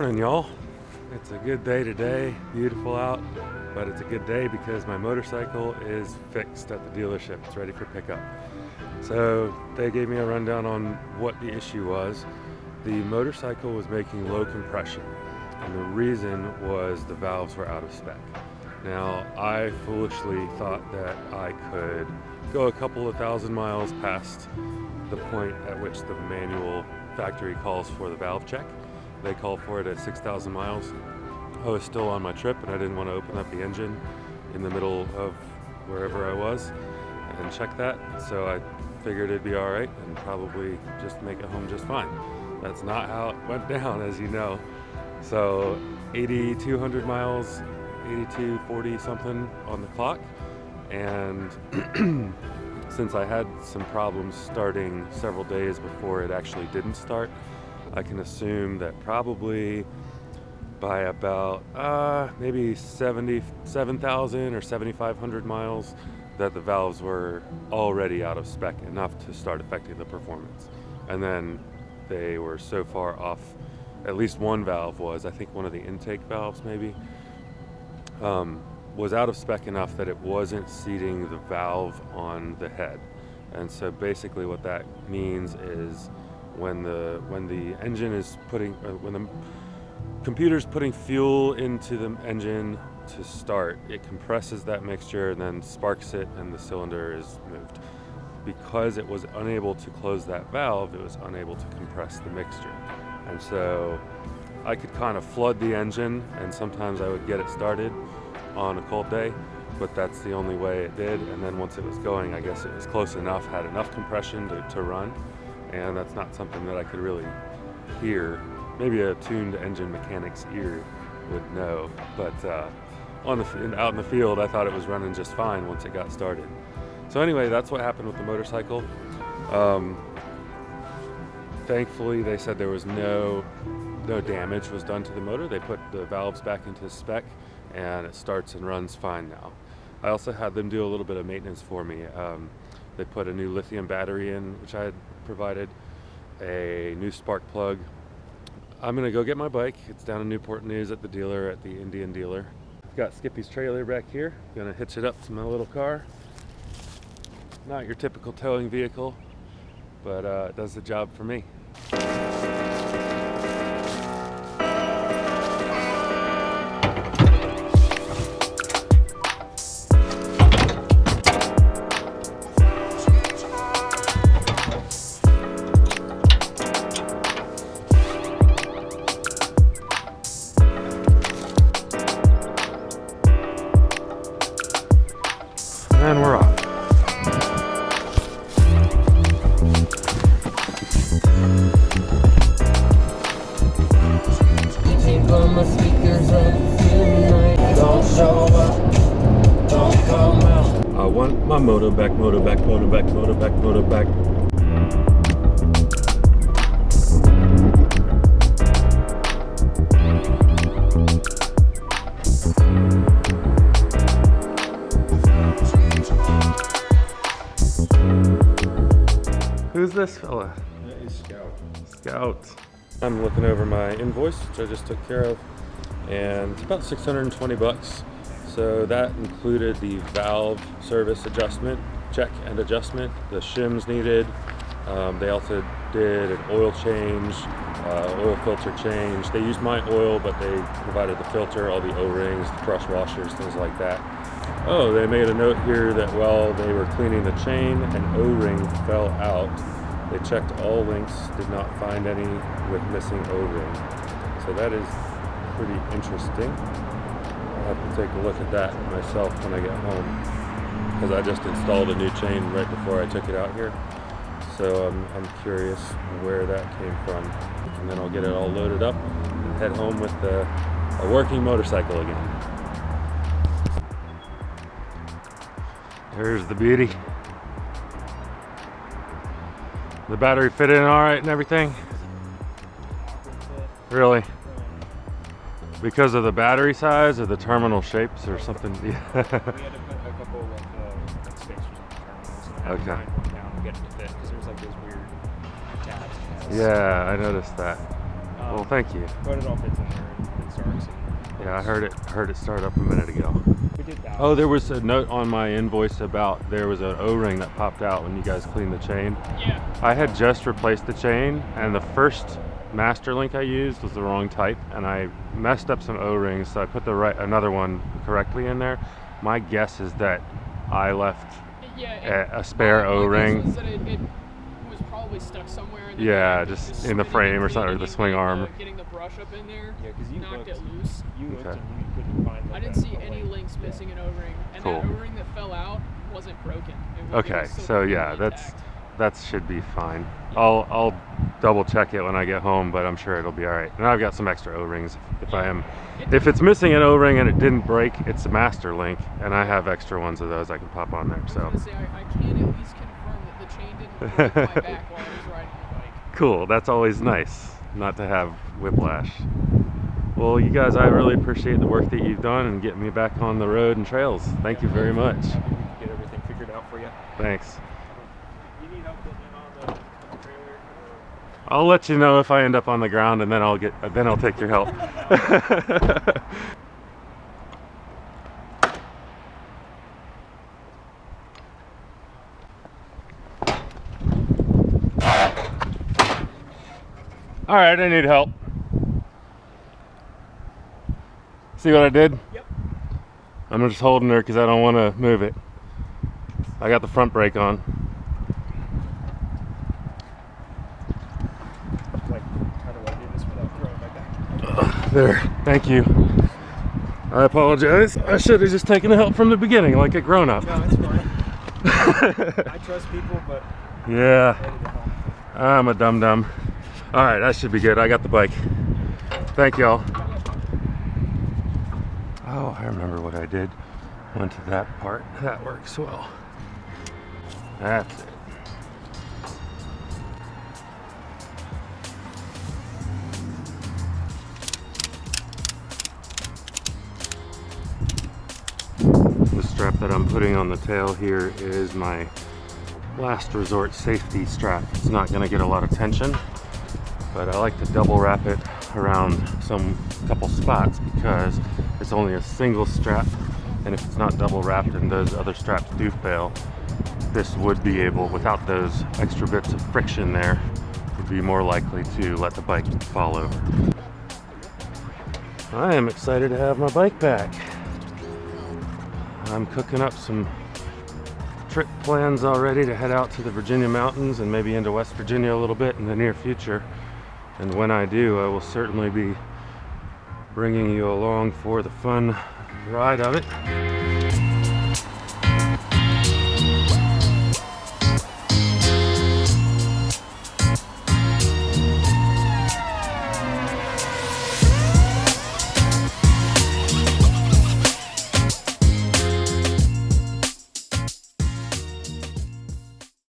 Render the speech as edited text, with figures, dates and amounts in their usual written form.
Morning, y'all. It's a good day today, beautiful out, but it's a good day because my motorcycle is fixed at the dealership. It's ready for pickup. So they gave me a rundown on what the issue was. The motorcycle was making low compression, and the reason was the valves were out of spec. Now, I foolishly thought that I could go a couple of thousand miles past the point at which the manual factory calls for the valve check. They call for it at 6,000 miles. I was still on my trip and I didn't want to open up the engine in the middle of wherever I was and check that. So I figured it'd be all right and probably just make it home just fine. That's not how it went down, as you know. So 8,200 miles, 8240 something on the clock. And since I had some problems starting several days before it actually didn't start, I can assume that probably by about maybe 77,000 or 7,500 miles that the valves were already out of spec enough to start affecting the performance. And then they were so far off, at least one valve was, I think one of the intake valves maybe, was out of spec enough that it wasn't seating the valve on the head. And so basically what that means is when the engine is putting, when the computer's putting fuel into the engine to start, it compresses that mixture and then sparks it and the cylinder is moved. Because it was unable to close that valve, it was unable to compress the mixture. And so I could kind of flood the engine and sometimes I would get it started on a cold day, but that's the only way it did. And then once it was going, I guess it was close enough, had enough compression to run. And that's not something that I could really hear. Maybe a tuned engine mechanic's ear would know, but out in the field, I thought it was running just fine once it got started. So anyway, that's what happened with the motorcycle. Thankfully, they said there was no damage was done to the motor. They put the valves back into spec, and it starts and runs fine now. I also had them do a little bit of maintenance for me. They put a new lithium battery in, which I had provided, a new spark plug. I'm gonna go get my bike. It's down in Newport News at the dealer, at the Indian dealer. I've got Skippy's trailer back here. Gonna hitch it up to my little car. Not your typical towing vehicle, but it does the job for me. And we're off. I want my moto back. Who's this fella? That is Scout. Scout. I'm looking over my invoice, which I just took care of, and it's about 620 bucks. So that included the valve service adjustment, check and adjustment, the shims needed. They also did an oil change, oil filter change. They used my oil, but they provided the filter, all the O-rings, the brush washers, things like that. Oh, they made a note here that while they were cleaning the chain, an O-ring fell out. They checked all links, did not find any with missing O-ring. So that is pretty interesting. I'll have to take a look at that myself when I get home, because I just installed a new chain right before I took it out here. So I'm curious where that came from. And then I'll get it all loaded up and head home with a working motorcycle again. There's the beauty. The battery fit in all right and everything? Really? Because of the battery size or the terminal shapes or something? We had to put a couple of spacers on the terminals. Okay. Down to get it to fit because there's like those weird tabs. Yeah, I noticed that. Well, thank you. But it all fits in there and starts. Yeah, I heard it start up a minute ago. We did that. Oh, there was a note on my invoice about there was an O-ring that popped out when you guys cleaned the chain. Yeah. I had just replaced the chain, and the first master link I used was the wrong type, and I messed up some O-rings, so I put another one correctly in there. My guess is that I left a spare O-ring. Was that it was probably stuck somewhere in the Yeah, bag, just in the frame or something, or the swing arm. Getting the brush up in there, Yeah, because you knocked looked, it loose. You looked Okay. and you couldn't find. I didn't see any links missing an O-ring, and Cool. that O-ring that fell out wasn't broken. It was Okay, still so yeah, completely that intact. should be fine. I'll double check it when I get home, but I'm sure it'll be all right. And I've got some extra O-rings if it's missing an O-ring and it didn't break, it's a master link, and I have extra ones of those I can pop on there. I was So gonna say I can at least confirm that the chain didn't break my back while I was riding the bike. cool. That's always nice, not to have whiplash. Well, you guys, I really appreciate the work that you've done and getting me back on the road and trails. Thank you very much. Happy we could get everything figured out for you. Thanks. You need help getting in on the trailer? I'll let you know if I end up on the ground, and then I'll take your help. All right, I need help. See what I did? Yep. I'm just holding her because I don't want to move it. I got the front brake on. Like, how do I do this without throwing my back? There, thank you. I apologize. I should have just taken the help from the beginning like a grown-up. No, it's fine. I trust people, but Yeah, ready to help. I'm a dum-dum. All right, that should be good. I got the bike. Thank y'all. Oh, I remember what I did. Went to that part. That works well. That's it. The strap that I'm putting on the tail here is my last resort safety strap. It's not going to get a lot of tension, but I like to double wrap it around couple spots because it's only a single strap, and if it's not double wrapped and those other straps do fail, this would be able, without those extra bits of friction there, would be more likely to let the bike fall over. I am excited to have my bike back. I'm cooking up some trip plans already to head out to the Virginia mountains and maybe into West Virginia a little bit in the near future. And when I do, I will certainly be bringing you along for the fun ride of it.